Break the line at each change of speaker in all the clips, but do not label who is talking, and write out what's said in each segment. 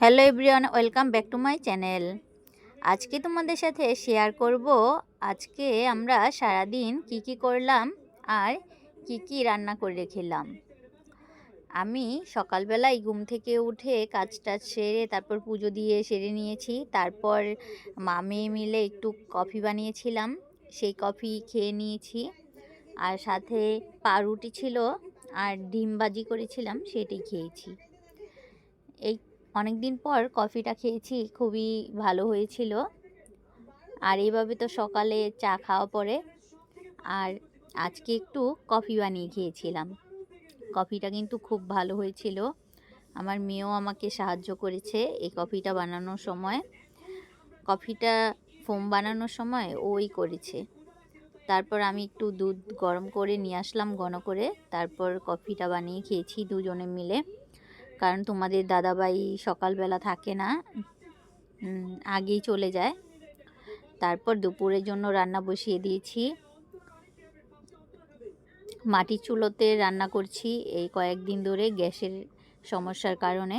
Hello everyone, welcome back to my channel. আজকে তোমাদের সাথে শেয়ার করব আজকে আমরা সারাদিন কি করলাম আর কি রান্না করে খেলাম। আমি সকালবেলায় ঘুম থেকে উঠে কাজটা সেরে তারপর পুজো দিয়ে সেরে নিয়েছি। তারপর মেয়ে মিলে একটু কফি বানিয়েছিলাম, সেই কফি খেয়ে নিয়েছি। আর সাথে পাউরুটি ছিল আর ডিম ভাজি করেছিলাম, সেটাই খেয়েছি। এই অনেক দিন পর কফিটা খেয়েছি, খুবই ভালো হয়েছিল। আর এইভাবে তো সকালে চা খাওয়া পড়ে। আর আজকে একটু কফি বানিয়ে খেয়েছিলাম। কফিটা কিন্তু খুব ভালো হয়েছিল। আমার মেয়েও আমাকে সাহায্য করেছে এই কফিটা বানানোর সময়। কফিটা ফোম বানানোর সময় ওই করেছে। তারপর আমি একটু দুধ গরম করে নিয়ে আসলাম ঘন করে, তারপর কফিটা বানিয়ে খেয়েছি দুজনে মিলে। কারণ তোমাদের দাদাভাই সকালবেলা থাকে না, আগেই চলে যায়। তারপর দুপুরের জন্য রান্না বসিয়ে দিয়েছি। মাটির চুলোতে রান্না করছি এই কয়েকদিন ধরে গ্যাসের সমস্যার কারণে।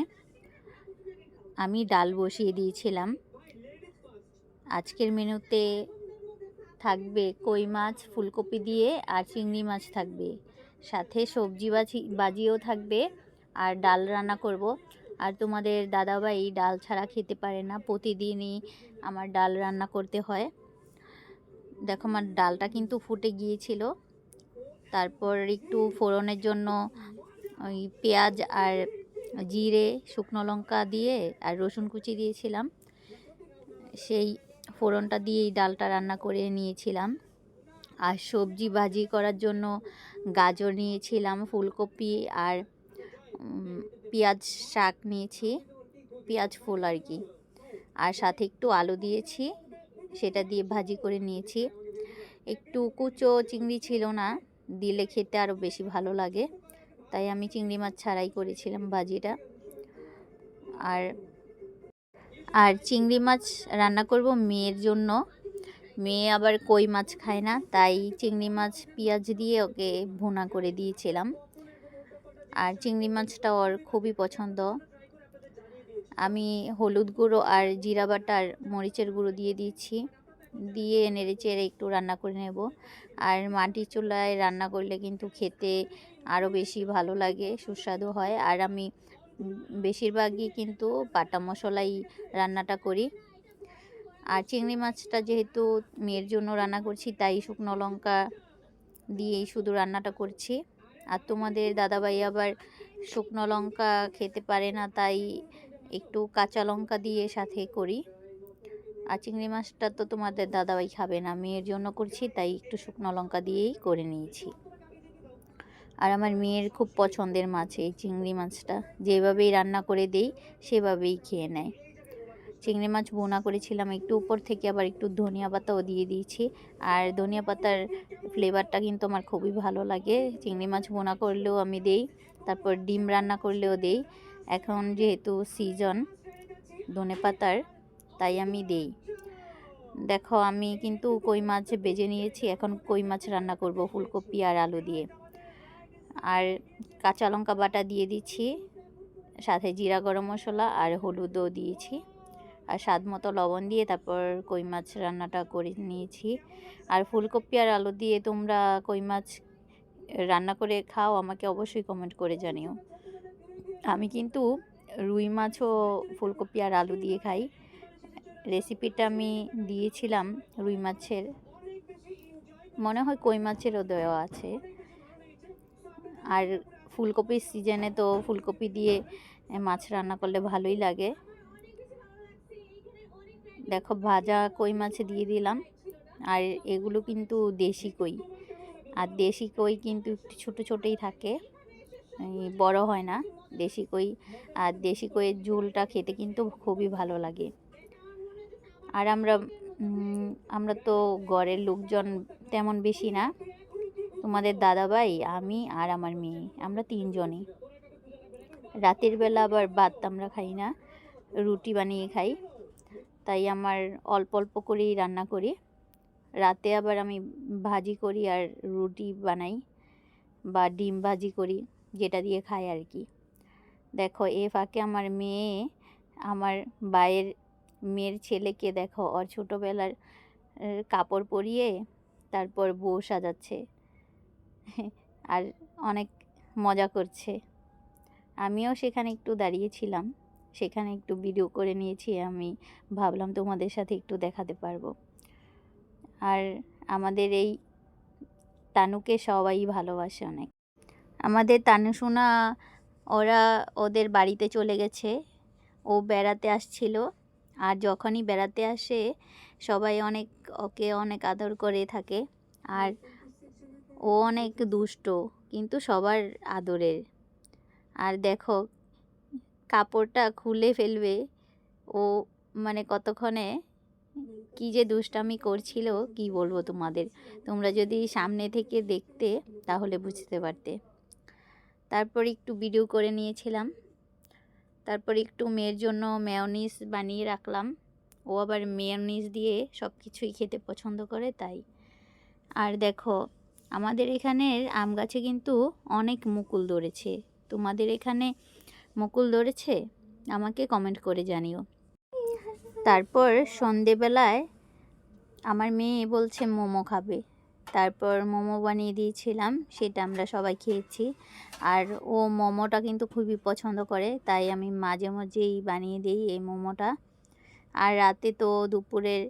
আমি ডাল বসিয়ে দিয়েছিলাম। আজকের মেনুতে থাকবে কই মাছ ফুলকপি দিয়ে আর চিংড়ি মাছ থাকবে, সাথে সবজি বাজিও থাকবে আর ডাল রান্না করব। আর তোমাদের দাদাভাই ডাল ছাড়া খেতে পারে না, প্রতিদিনই আমার ডাল রান্না করতে হয়। দেখো আমার ডালটা কিন্তু ফুটে গিয়েছিল। তারপর একটু ফোড়নের জন্য ওই পেঁয়াজ আর জিরে শুকনো লঙ্কা দিয়ে আর রসুন কুচি দিয়েছিলাম, সেই ফোড়নটা দিয়েই ডালটা রান্না করে নিয়েছিলাম। আর সবজি ভাজি করার জন্য গাজর নিয়েছিলাম, ফুলকপি আর পেঁয়াজ শাক নিয়েছি, পেঁয়াজ ফুল আর কি। আর সাথে একটু আলু দিয়েছি, সেটা দিয়ে ভাজি করে নিয়েছি। একটু কুচো চিংড়ি ছিল না, দিলে খেতে আরও বেশি ভালো লাগে, তাই আমি চিংড়ি মাছ ছাড়াই করেছিলাম ভাজিটা। আর চিংড়ি মাছ রান্না করব মেয়ের জন্য। মেয়ে আবার কই মাছ খায় না, তাই চিংড়ি মাছ পেঁয়াজ দিয়ে ওকে ভুনা করে দিয়েছিলাম। আর চিংড়ি মাছটা ওর খুবই পছন্দ। আমি হলুদ গুঁড়ো আর জিরা বাটার মরিচের গুঁড়ো দিয়ে দিয়েছি, দিয়ে নেড়ে চেড়ে একটু রান্না করে নেব। আর মাটির চুলায় রান্না করলে কিন্তু খেতে আরও বেশি ভালো লাগে, সুস্বাদু হয়। আর আমি বেশিরভাগই কিন্তু বাটা মশলাই রান্নাটা করি। আর চিংড়ি মাছটা যেহেতু মেয়ের জন্য রান্না করছি, তাই শুকনো লঙ্কা দিয়েই শুধু রান্নাটা করছি। আর তোমাদের দাদাভাই আবার শুকনো লঙ্কা খেতে পারে না, তাই একটু কাঁচা লঙ্কা দিয়ে সাথে করি। আর চিংড়ি মাছটা তো তোমাদের দাদাভাই খাবে না, মেয়ের জন্য করছি, তাই একটু শুকনো লঙ্কা দিয়েই করে নিয়েছি। আর আমার মেয়ের খুব পছন্দের মাছ এই চিংড়ি মাছটা, যেভাবেই রান্না করে দেই সেভাবেই খেয়ে নেয়। চিংড়ি মাছ ভুনা করেছিলাম, একটু উপর থেকে আবার একটু ধনিয়া পাতাও দিয়ে দিয়েছি। আর ধনিয়া পাতার ফ্লেভারটা কিন্তু আমার খুবই ভালো লাগে। চিংড়ি মাছ ভুনা করলেও আমি দেই, তারপর ডিম রান্না করলেও দেই। এখন যেহেতু সিজন ধনে পাতার, তাই আমি দেই। দেখো আমি কিন্তু কই মাছ ভেজে নিয়েছি, এখন কই মাছ রান্না করব ফুলকপি আর আলু দিয়ে। আর কাঁচা লঙ্কা বাটা দিয়ে দিচ্ছি, সাথে জিরা গরম মশলা আর হলুদও দিয়েছি, আর স্বাদ মতো লবণ দিয়ে তারপর কই মাছ রান্নাটা করে নিয়েছি। আর ফুলকপি আর আলু দিয়ে তোমরা কই মাছ রান্না করে খাও, আমাকে অবশ্যই কমেন্ট করে জানিও। আমি কিন্তু রুই মাছও ফুলকপি আর আলু দিয়ে খাই। রেসিপিটা আমি দিয়েছিলাম রুই মাছের, মনে হয় কই মাছেরও দেওয়া আছে। আর ফুলকপির সিজনে তো ফুলকপি দিয়ে মাছ রান্না করলে ভালোই লাগে। দেখো ভাজা কই মাছ দিয়ে দিলাম। আর এগুলো কিন্তু দেশি কই, আর দেশি কই কিন্তু একটু ছোটো ছোটোই থাকে, বড় হয় না দেশি কই। আর দেশি কইয়ের ঝোলটা খেতে কিন্তু খুবই ভালো লাগে। আর আমরা তো ঘরের লোকজন তেমন বেশি না, তোমাদের দাদাভাই, আমি আর আমার মেয়ে, আমরা তিনজনই। রাতের বেলা আবার ভাত আমরা খাই না, রুটি বানিয়ে খাই, তাই আমার অল্প অল্প করেই রান্না করি। রাতে আবার আমি ভাজি করি আর রুটি বানাই বা ডিম ভাজি করি, যেটা দিয়ে খাই আর কি। দেখো এ ফাঁকে আমার মেয়ে আমার ভাইয়ের মেয়ের ছেলেকে দেখো, ওর ছোটোবেলার কাপড় পরিয়ে তারপর বউ সাজাচ্ছে আর অনেক মজা করছে। আমিও সেখানে একটু দাঁড়িয়েছিলাম, সেখানে একটু ভিডিও করে নিয়েছি। আমি ভাবলাম তোমাদের সাথে একটু দেখাতে পারবো। আর আমাদের এই তানুকে সবাই ভালোবাসে অনেক। আমাদের তানুসোনা ওরা ওদের বাড়িতে চলে গেছে। ও বেড়াতে আসছিল, আর যখনই বেড়াতে আসে সবাই ওকে অনেক আদর করে থাকে। আর ও অনেক দুষ্ট, কিন্তু সবার আদরের। আর দেখো কাপড়টা খুলে ফেলবে ও, মানে কতক্ষণে কি যে দুষ্টামি করছিল কি বলবো তোমাদের। তোমরা যদি সামনে থেকে দেখতে তাহলে বুঝতে পারতে। তারপর একটু ভিডিও করে নিয়েছিলাম। তারপর একটু মেয়ের জন্য মেয়োনিজ বানিয়ে রাখলাম। ও আবার মেয়োনিজ দিয়ে সব কিছুই খেতে পছন্দ করে, তাই। আর দেখো আমাদের এখানের আম গাছে কিন্তু অনেক মুকুল ধরেছে। তোমাদের এখানে মুকুল ধরেছে? আমাকে কমেন্ট করে জানিও। তারপর সন্ধেবেলায় আমার মেয়ে বলছে মোমো খাবে, তারপর মোমো বানিয়ে দিয়েছিলাম, সেটা আমরা সবাই খেয়েছি। আর ও মোমোটা কিন্তু খুবই পছন্দ করে, তাই আমি মাঝে মাঝেই বানিয়ে দিই এই মোমোটা। আর রাতে তো দুপুরের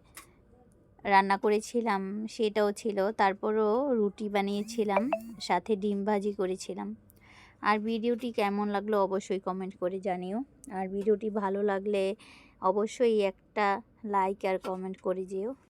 রান্না করেছিলাম সেটাও ছিল, তারপরও রুটি বানিয়েছিলাম, সাথে ডিম ভাজি করেছিলাম। আর ভিডিওটি কেমন লাগলো অবশ্যই কমেন্ট করে জানিও। আর ভিডিওটি ভালো লাগলে অবশ্যই একটা লাইক আর কমেন্ট করে যেও।